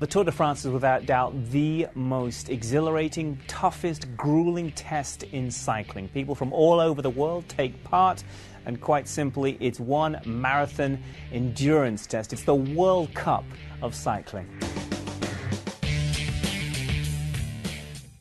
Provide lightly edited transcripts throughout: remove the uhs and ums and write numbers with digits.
The Tour de France is without doubt the most exhilarating, toughest, grueling test in cycling. People from all over the world take part, and quite simply, it's one marathon endurance test. It's the World Cup of cycling.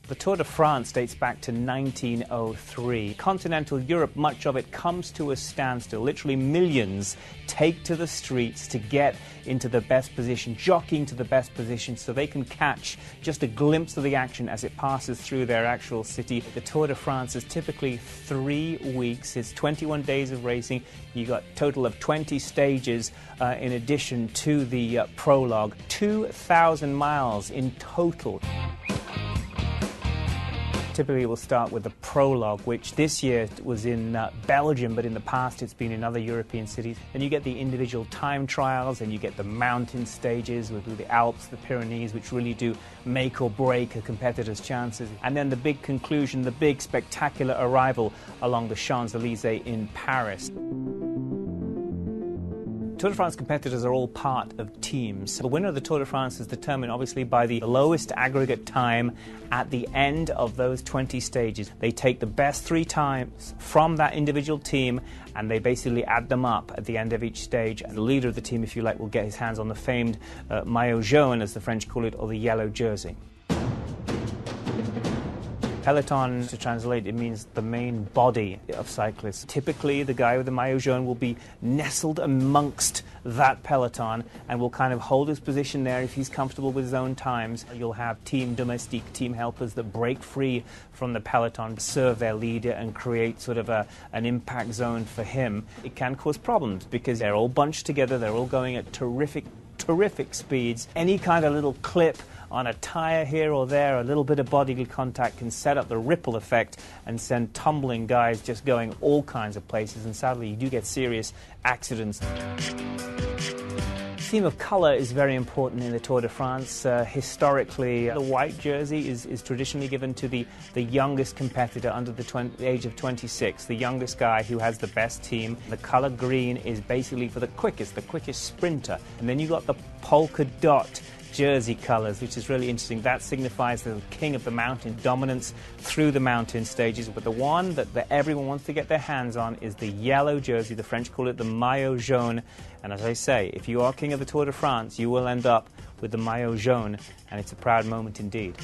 The Tour de France dates back to 1903. Continental Europe, much of it comes to a standstill. Literally millions take to the streets to get into the best position, jockeying to the best position so they can catch just a glimpse of the action as it passes through their actual city. The Tour de France is typically 3 weeks. It's 21 days of racing. You've got a total of 20 stages in addition to the prologue. 2,000 miles in total. Typically, we'll start with the prologue, which this year was in Belgium, but in the past it's been in other European cities. And you get the individual time trials, and you get the mountain stages with the Alps, the Pyrenees, which really do make or break a competitor's chances. And then the big conclusion, the big spectacular arrival along the Champs-Élysées in Paris. Tour de France competitors are all part of teams. The winner of the Tour de France is determined obviously by the lowest aggregate time at the end of those 20 stages. They take the best 3 times from that individual team and they basically add them up at the end of each stage. And the leader of the team, if you like, will get his hands on the famed maillot jaune, as the French call it, or the yellow jersey. Peloton, to translate, it means the main body of cyclists. Typically, the guy with the maillot jaune will be nestled amongst that peloton and will kind of hold his position there if he's comfortable with his own times. You'll have team domestique, team helpers that break free from the peloton, serve their leader and create sort of an impact zone for him. It can cause problems because they're all bunched together, they're all going at terrific speeds. Any kind of little clip on a tire here or there, a little bit of bodily contact can set up the ripple effect and send tumbling guys just going all kinds of places, and sadly you do get serious accidents. The theme of colour is very important in the Tour de France. Historically, the white jersey is traditionally given to the youngest competitor under the age of 26, the youngest guy who has the best team. The colour green is basically for the quickest sprinter. And then you've got the polka dot jersey colours, which is really interesting. That signifies the king of the mountain, dominance through the mountain stages. But the one that everyone wants to get their hands on is the yellow jersey. The French call it the maillot jaune. And as I say, if you are king of the Tour de France, you will end up with the maillot jaune, and it's a proud moment indeed.